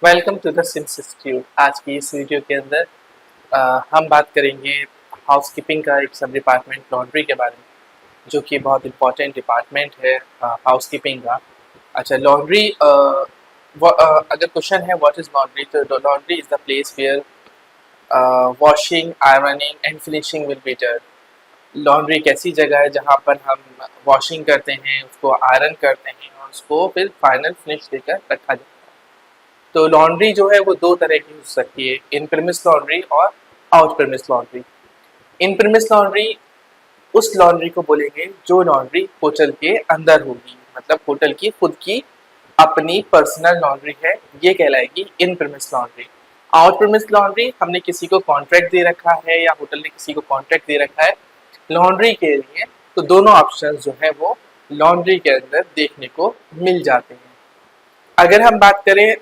Welcome to the SIMS institute. आज की इस वीडियो के अंदर हम बात करेंगे हाउसकीपिंग का एक सब डिपार्टमेंट लॉन्ड्री के बारे में, जो कि बहुत इंपॉर्टेंट डिपार्टमेंट है हाउसकीपिंग का। अच्छा, लॉन्ड्री अगर क्वेश्चन है व्हाट इज लॉन्ड्री, तो laundry is the place where washing, ironing and finishing will be done. Laundry एक ऐसी जगह है जहाँ पर हम वॉशिंग करते हैं, उसको आयरन करते हैं और उसको फिर फाइनल फिनिश देकर रखा जाता है। तो लॉन्ड्री जो है वो दो तरह की हो सकती है, इन प्रीमिस लॉन्ड्री और आउट प्रीमिस लॉन्ड्री। इन प्रीमिस लॉन्ड्री उस लॉन्ड्री को बोलेंगे जो लॉन्ड्री होटल के अंदर होगी, मतलब होटल की खुद की अपनी पर्सनल लॉन्ड्री है, ये कहलाएगी in premise laundry. Out premise laundry हमने किसी को कॉन्ट्रैक्ट दे रखा है या होटल ने किसी को कॉन्ट्रैक्ट दे रखा है लॉन्ड्री के लिए, तो दोनों ऑप्शन जो है वो लॉन्ड्री के अंदर देखने को मिल जाते हैं। अगर हम बात करें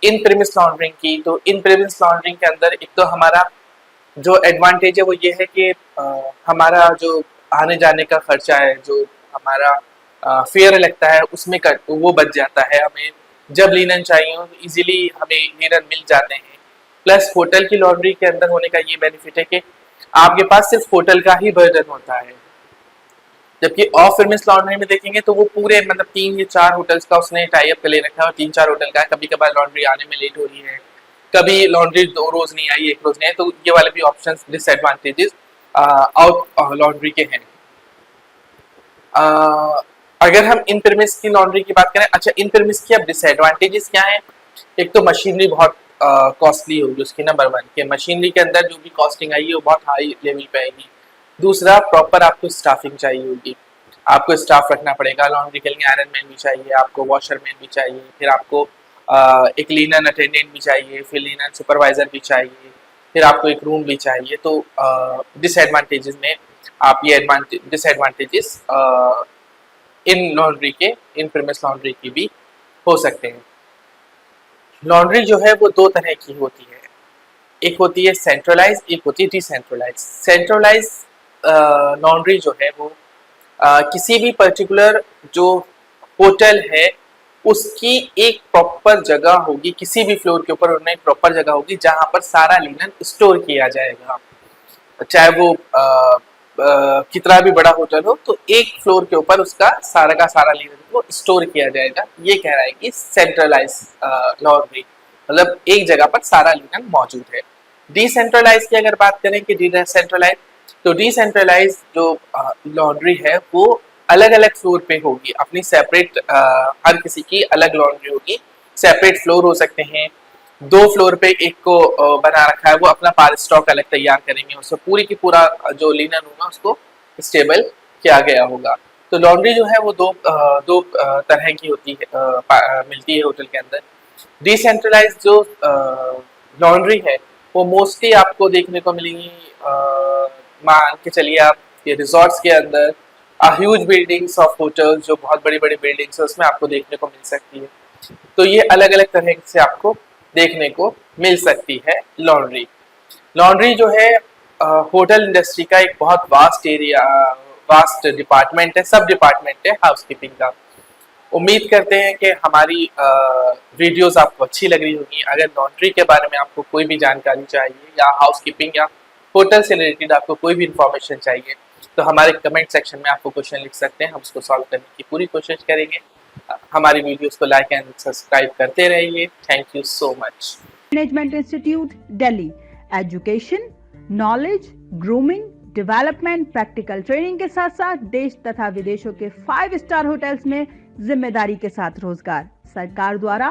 इन प्रीमिस लॉन्ड्रिंग की, तो इन प्रीमिस लॉन्ड्रिंग के अंदर एक तो हमारा जो एडवांटेज है वो ये है कि हमारा जो आने जाने का खर्चा है, जो हमारा फेयर लगता है उसमें वो बच जाता है। हमें जब लिनन चाहिए हो इजीली हमें लिनन मिल जाते हैं। प्लस होटल की लॉन्ड्री के अंदर होने का ये बेनिफिट है कि आपके पास सिर्फ होटल का ही बर्डन होता है, जबकि ऑफ प्रीमिस लॉन्ड्री में देखेंगे तो वो पूरे मतलब 3 या 4 होटल्स का उसने टाई अप कर ले रखा है और 3-4 होटल का है। कभी कभार लॉन्ड्री आने में लेट हो रही है, कभी लॉन्ड्री 2 रोज नहीं आई, 1 रोज नहीं आई, तो ये वाले भी ऑप्शंस डिसएडवांटेजेस आउट लॉन्ड्री के हैं। अगर हम इन प्रीमिस की लॉन्ड्री की बात करें, अच्छा इन प्रीमिस की अब डिसएडवांटेजेस क्या है। एक तो मशीनरी बहुत कॉस्टली होगी उसकी, नंबर 1 के मशीनरी के अंदर जो भी कॉस्टिंग आएगी वो बहुत हाई लेवल पे आएगी। दूसरा, प्रॉपर आपको स्टाफिंग चाहिए होगी, आपको स्टाफ रखना पड़ेगा लॉन्ड्री के लिए। आयरन मैन भी चाहिए, आपको वॉशर मैन भी चाहिए, फिर आपको एक लिनन अटेंडेंट भी चाहिए, फिर लिनन सुपरवाइजर भी चाहिए, फिर आपको एक रूम भी चाहिए। तो डिसएडवांटेजेस में आप ये डिसएडवांटेजेस इन लॉन्ड्री के, इन प्रीमिस लॉन्ड्री की भी हो सकते हैं। लॉन्ड्री जो है वो 2 तरह की होती है, एक होती है सेंट्रलाइज, एक होती है डिसेंट्रलाइज। सेंट्रलाइज लॉन्ड्री जो है वो किसी भी पर्टिकुलर जो होटल है उसकी एक प्रॉपर जगह होगी, किसी भी फ्लोर के ऊपर उन्हें प्रॉपर जगह होगी जहां पर सारा लिनन स्टोर किया जाएगा। चाहे वो कितना भी बड़ा होटल हो, तो एक फ्लोर के ऊपर उसका सारा का सारा लिनन को स्टोर किया जाएगा। ये कह रहा है कि सेंट्रलाइज लॉन्ड्री, मतलब एक जगह पर सारा लिनन मौजूद है। डिसेंट्रलाइज की अगर बात करें कि डिसेंट्रलाइज, तो डिसेंट्रलाइज जो लॉन्ड्री है वो अलग अलग फ्लोर पे होगी, अपनी सेपरेट, हर किसी की अलग लॉन्ड्री होगी, सेपरेट फ्लोर हो सकते हैं। 2 फ्लोर पे एक को बना रखा है, वो अपना पार स्टॉक अलग तैयार करेंगे, उससे पूरी की पूरा जो लिनन होगा उसको स्टेबल किया गया होगा। तो लॉन्ड्री जो है वो दो तरह की होती है, मिलती है होटल के अंदर। डिसेंट्रलाइज जो लॉन्ड्री है वो मोस्टली आपको देखने को मिलेंगी, मान के चलिए आप ये रिजॉर्ट्स के अंदर, ह्यूज बिल्डिंग्स ऑफ होटल्स, जो बहुत बड़ी बड़ी बिल्डिंग्स है उसमें आपको देखने को मिल सकती है। तो ये अलग अलग तरह से आपको देखने को मिल सकती है लॉन्ड्री। लॉन्ड्री जो है होटल इंडस्ट्री का एक बहुत वास्ट एरिया, वास्ट डिपार्टमेंट है, सब डिपार्टमेंट है हाउसकीपिंग का। उम्मीद करते हैं कि हमारी वीडियोस आपको अच्छी लग रही होगी। अगर लॉन्ड्री के बारे में आपको कोई भी जानकारी चाहिए या हाउसकीपिंग या होटल से रिलेटेड आपको कोई भी इंफॉर्मेशन चाहिए, तो हमारे कमेंट सेक्शन में आपको क्वेश्चन लिख सकते हैं, हम उसको सॉल्व करने की पूरी कोशिश करेंगे। हमारी वीडियोस को लाइक एंड सब्सक्राइब करते रहिए। Thank you so much. Management institute Delhi, education, knowledge, grooming, development, practical training के साथ साथ देश तथा विदेशों के 5 स्टार होटल्स में जिम्मेदारी के साथ रोजगार, सरकार द्वारा